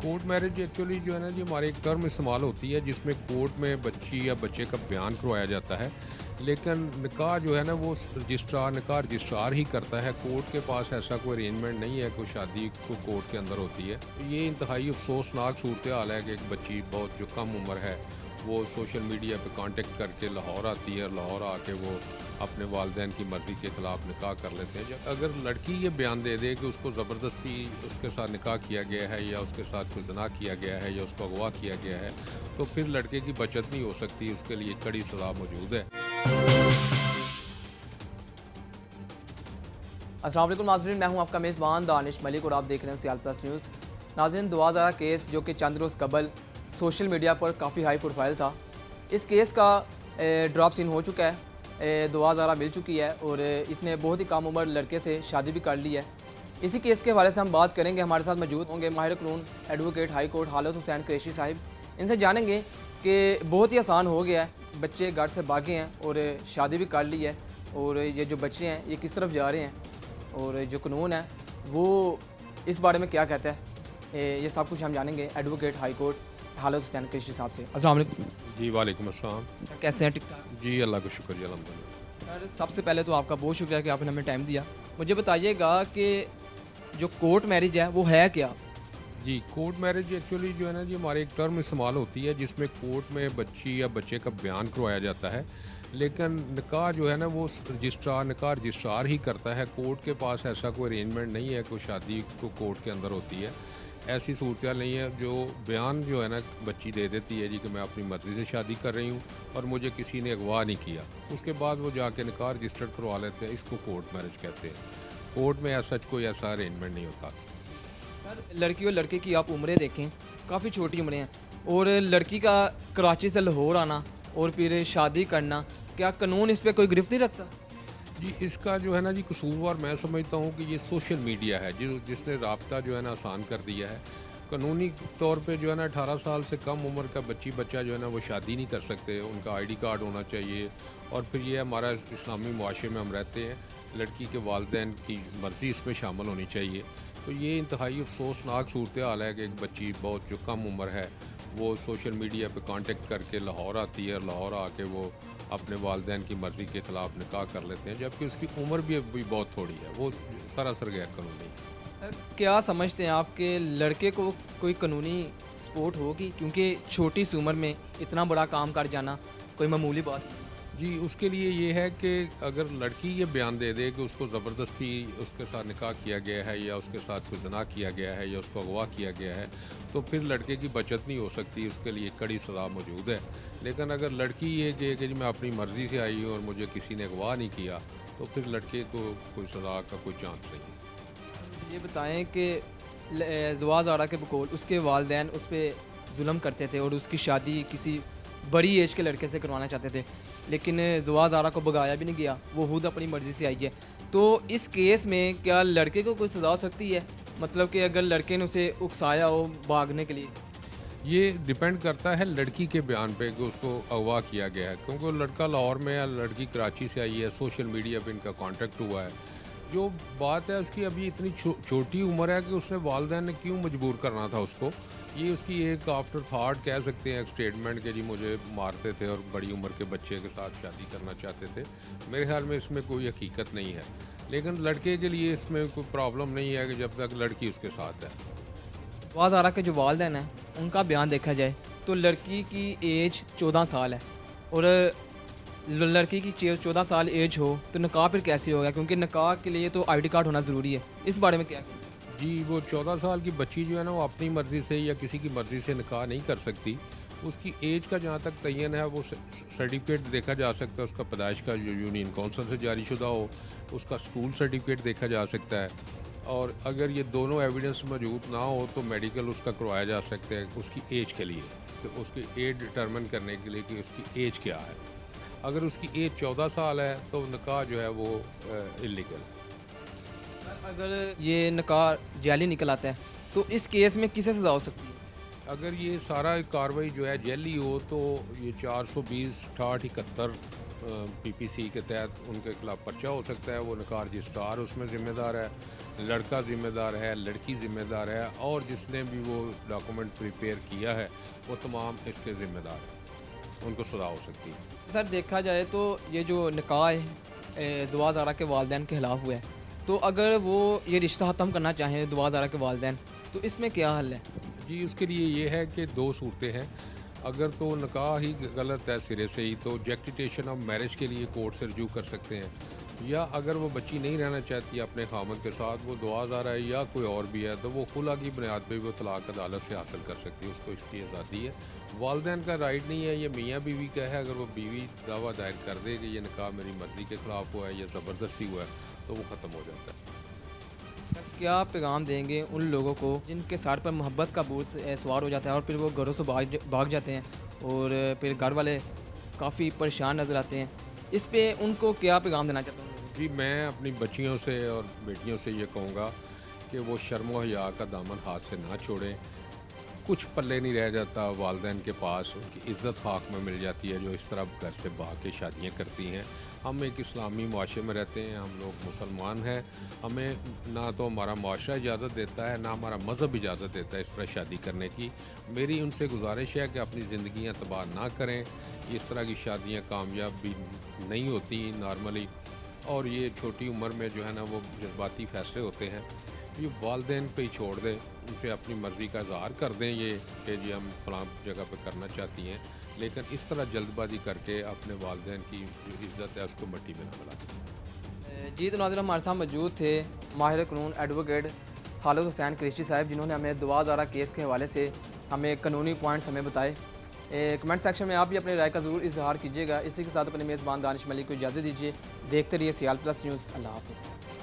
Court marriage actually जो है ना जी हमारे एक टर्म इस्तेमाल होती है जिसमें कोर्ट में बच्ची या बच्चे का बयान करवाया जाता है। लेकिन निकाह जो है ना वो निकाह रजिस्ट्रार ही करता है। कोर्ट के पास ऐसा कोई अरेंजमेंट नहीं है, कोई शादी को कोर्ट के अंदर होती है। ये इंतहाई अफसोसनाक सूरत हाल है कि एक बच्ची बहुत जो कम उम्र है वो सोशल मीडिया पे कांटेक्ट करके लाहौर आती है, लाहौर आके वो अपने वालिदैन की मर्ज़ी के ख़िलाफ़ निकाह कर लेते हैं। अगर लड़की ये बयान दे दे कि उसको ज़बरदस्ती उसके साथ निकाह किया गया है या उसके साथ कोई ज़िना किया गया है या उसको अगवा किया गया है, तो फिर लड़के की बचत नहीं हो सकती, उसके लिए कड़ी सज़ा मौजूद है। अस्सलाम वालेकुम नाज़रीन, मैं हूं आपका मेज़बान दानिश मलिक और आप देख रहे हैं सियाल प्लस न्यूज़। नाज़रीन, दुआ ज़ारा केस जो कि चंद रोज़ कबल सोशल मीडिया पर काफ़ी हाई प्रोफाइल था, इस केस का ड्रॉप सीन हो चुका है। दुआ ज़ारा मिल चुकी है और इसने बहुत ही कम उम्र लड़के से शादी भी कर ली है। इसी केस के हवाले से हम बात करेंगे। हमारे साथ मौजूद होंगे माहिर कानून एडवोकेट हाई कोर्ट हालत हुसैन कुरैशी साहिब। इनसे जानेंगे कि बहुत ही आसान हो गया है, बच्चे घर से भागे हैं और शादी भी कर ली है, और ये जो बच्चे हैं ये किस तरफ जा रहे हैं और जो कानून है वो इस बारे में क्या कहता है, ये सब कुछ हम जानेंगे एडवोकेट हाई कोर्ट हालत हुसैन कुरैशी साहब से। अस्सलाम वालेकुम। जी वालेकुम अस्सलाम। कैसे हैं? ठीक ठाक। जी अल्लाह का शुक्र जी अल्हम्दुलिल्लाह। सर, सबसे पहले तो आपका बहुत शुक्रिया कि आपने हमें टाइम दिया। मुझे बताइएगा कि जो कोर्ट मैरिज है वो है क्या? जी, कोर्ट मैरिज एक्चुअली जो है ना जी हमारे एक टर्म इस्तेमाल होती है जिसमें कोर्ट में बच्ची या बच्चे का बयान करवाया जाता है। लेकिन निकाह जो है ना वो निकाह रजिस्ट्रार ही करता है। कोर्ट के पास ऐसा कोई अरेंजमेंट नहीं है, कोई शादी को कोर्ट के अंदर होती है। ऐसी सूरत नहीं है। जो बयान जो है ना बच्ची दे देती है जी कि मैं अपनी मर्ज़ी से शादी कर रही हूँ और मुझे किसी ने अगवा नहीं किया, उसके बाद वो जाके निकाह रजिस्टर्ड करवा लेते हैं। इसको कोर्ट मैरिज कहते हैं। कोर्ट में ऐसा कोई ऐसा अरेंजमेंट नहीं होता। सर, लड़की और लड़के की आप उम्रें देखें, काफ़ी छोटी उम्रें हैं, और लड़की का कराची से लाहौर आना और फिर शादी करना, क्या कानून इस पर कोई गिरफ्त नहीं रखता? जी, इसका जो है ना जी कसूरवार मैं समझता हूँ कि ये सोशल मीडिया है जिसने राब्ता जो है ना आसान कर दिया है। कानूनी तौर पे जो है ना 18 साल से कम उम्र का बच्चा जो है ना वो शादी नहीं कर सकते। उनका आईडी कार्ड होना चाहिए। और फिर ये हमारा इस्लामी मुआशरे में हम रहते हैं, लड़की के वालिदैन की मर्ज़ी इसमें शामिल होनी चाहिए। तो ये इंतहाई अफसोसनाक सूरत हाल है कि एक बच्ची बहुत जो कम उम्र है वो सोशल मीडिया पे कांटेक्ट करके लाहौर आती है, लाहौर आके वो अपने वालिदैन की मर्ज़ी के ख़िलाफ़ निकाह कर लेते हैं, जबकि उसकी उम्र भी अभी बहुत थोड़ी है। वो सरासर गैर कानूनी। क्या समझते हैं आप कि लड़के को कोई कानूनी सपोर्ट होगी, क्योंकि छोटी सी उम्र में इतना बड़ा काम कर जाना कोई मामूली बात नहीं? जी, उसके लिए ये है कि अगर लड़की ये बयान दे दे कि उसको ज़बरदस्ती उसके साथ निकाह किया गया है या उसके साथ कोई ज़िना किया गया है या उसको अगवा किया गया है, तो फिर लड़के की बचत नहीं हो सकती, उसके लिए कड़ी सज़ा मौजूद है। लेकिन अगर लड़की ये कहे कि जी मैं अपनी मर्ज़ी से आई हूँ और मुझे किसी ने अगवा नहीं किया, तो फिर लड़के को कोई सज़ा का कोई चांस नहीं है। ये बताएं कि दुआ ज़ारा के बकौल उसके वालिदैन उस पर जुल्म करते थे और उसकी शादी किसी बड़ी एज के लड़के से करवाना चाहते थे, लेकिन दुआ ज़ारा को भगाया भी नहीं गया, वो खुद अपनी मर्ज़ी से आई है। तो इस केस में क्या लड़के को कोई सज़ा हो सकती है? मतलब कि अगर लड़के ने उसे उकसाया हो भागने के लिए? ये डिपेंड करता है लड़की के बयान पे कि उसको अगवा किया गया है, क्योंकि वो लड़का लाहौर में है, लड़की कराची से आई है, सोशल मीडिया पे इनका कांटेक्ट हुआ है। जो बात है उसकी अभी इतनी छोटी उम्र है कि उसने वालिदैन ने क्यों मजबूर करना था उसको। ये उसकी एक आफ्टर थाट कह सकते हैं, एक स्टेटमेंट कि जी मुझे मारते थे और बड़ी उम्र के बच्चे के साथ शादी करना चाहते थे। मेरे ख्याल में इसमें कोई हकीकत नहीं है। लेकिन लड़के के लिए इसमें कोई प्रॉब्लम नहीं है कि जब तक लड़की उसके साथ है। दुआ ज़ारा के जो वालिदैन हैं उनका बयान देखा जाए तो लड़की की एज 14 साल है, और लड़की की 14 साल एज हो तो निकाह फिर कैसे होगा, क्योंकि निकाह के लिए तो आईडी कार्ड होना ज़रूरी है। इस बारे में क्या कहते हैं? जी, वो 14 साल की बच्ची जो है ना वो अपनी मर्ज़ी से या किसी की मर्ज़ी से निकाह नहीं कर सकती। उसकी एज का जहाँ तक तयन है वो सर्टिफिकेट देखा जा सकता है, उसका पैदाइश का जो यूनियन काउंसिल से जारी शुदा हो, उसका स्कूल सर्टिफिकेट देखा जा सकता है। और अगर ये दोनों एविडेंस मौजूद ना हो तो मेडिकल उसका करवाया जा सकता है उसकी एज के लिए, तो उसकी एज डिटर्मिन करने के लिए कि उसकी एज क्या है। अगर उसकी एज 14 साल है तो निकाह जो है वो इलीगल है। अगर ये निकाह जाली निकल आता है तो इस केस में किसे सज़ा हो सकती है? अगर ये सारा कार्रवाई जो है जैली हो तो ये 420, 68, 71 पीपीसी के तहत उनके खिलाफ पर्चा हो सकता है। वो निकाह रजिस्ट्रार उसमें ज़िम्मेदार है, लड़का ज़िम्मेदार है, लड़की ज़िम्मेदार है, और जिसने भी वो डॉक्यूमेंट प्रिपेयर किया है वो तमाम इसके ज़िम्मेदार हैं, उनको सज़ा हो सकती है। सर देखा जाए तो ये जो निकाह दुआ ज़ारा के वालिदैन के खिलाफ हुआ है, तो अगर वो ये रिश्ता ख़त्म करना चाहें दुआ ज़ारा के वालिदैन, तो इसमें क्या हल है? जी, उसके लिए ये है कि दो सूरतें हैं। अगर तो निकाह ही गलत है सिरे से ही, तो जस्टिफिकेशन ऑफ मैरिज के लिए कोर्ट से रजू कर सकते हैं, या अगर वो बच्ची नहीं रहना चाहती अपने खामद के साथ, वो दुआज़ारा है या कोई और भी है, तो वो खुला की बुनियाद पे वो तलाक अदालत से हासिल कर सकती है, उसको इसकी आज़ादी है। वालिदैन का राइट नहीं है, ये मियाँ बीवी का है। अगर वो बीवी दावा दायर कर दे कि ये निकाह मेरी मर्ज़ी के ख़िलाफ़ हुआ है या ज़बरदस्ती हुआ है, तो वो ख़त्म हो जाता है। क्या पैगाम देंगे उन लोगों को जिनके सर पर मोहब्बत का बोझ सवार हो जाता है और फिर वो घरों से भाग जाते हैं और फिर घर वाले काफ़ी परेशान नज़र आते हैं, इस पे उनको क्या पैगाम देना चाहते हैं? जी, मैं अपनी बच्चियों से और बेटियों से ये कहूँगा कि वो शर्म व हया का दामन हाथ से ना छोड़ें। कुछ पल्ले नहीं रह जाता वालिदैन के पास, उनकी इज़्ज़त खाक में मिल जाती है जो इस तरह घर से भाग के शादियाँ करती हैं। हम एक इस्लामी माशरे में रहते हैं, हम लोग मुसलमान हैं, हमें ना तो हमारा माशरा इजाज़त देता है, ना हमारा मज़हब इजाज़त देता है इस तरह शादी करने की। मेरी उनसे गुजारिश है कि अपनी ज़िंदगियाँ तबाह ना करें। इस तरह की शादियाँ कामयाब भी नहीं होती नॉर्मली, और ये छोटी उम्र में जो है ना वो जज्बाती फ़ैसले होते हैं। ये वालिदैन पे ही छोड़ दें, उनसे अपनी मर्ज़ी का इज़हार कर दें ये कि जी हम फ़लाँ जगह पे करना चाहती हैं, लेकिन इस तरह जल्दबाजी करके अपने वालिदैन की जो इज़्ज़त है उसको मिट्टी में ना मिलाएं। जी तो नाज़रीन, हमारे साथ मौजूद थे माहिर कानून एडवोकेट खालिद हुसैन कुरैशी साहब, जिन्होंने हमें दुआ ज़ारा केस के हवाले से हमें कानूनी पॉइंट्स हमें बताए। कमेंट सेक्शन में आप भी अपनी राय का ज़रूर इजहार कीजिएगा। इसी के साथ अपने मेज़बान दानिश मलिक को इजाज़त दीजिए। देखते रहिए सियाल प्लस न्यूज़। अल्लाह हाफ़िज़।